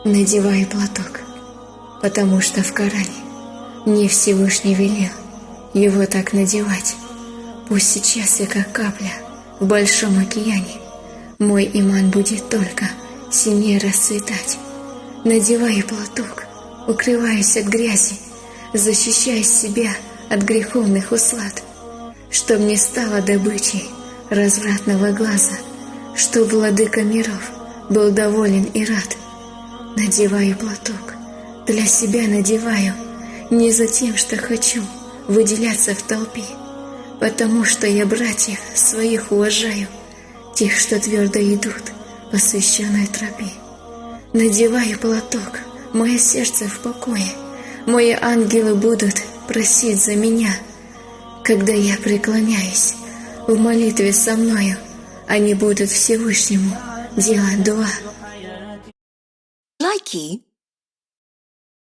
Надеваю платок, потому что в Коране мне Всевышний велел его так надевать. Пусть сейчас я как капля в большом океане, мой иман будет только сильнее расцветать. Надеваю платок, укрываюсь от грязи, защищая себя от греховных услад, чтоб не стало добычей развратного глаза, чтоб владыка миров был доволен и рад. Надеваю платок, для себя надеваю, не за тем, что хочу выделяться в толпе, потому что я братьев своих уважаю, тех, что твердо идут по священной тропе. Надеваю платок, мое сердце в покое, мои ангелы будут просить за меня. Когда я преклоняюсь в молитве со мною, они будут Всевышнему делать дуа. Likey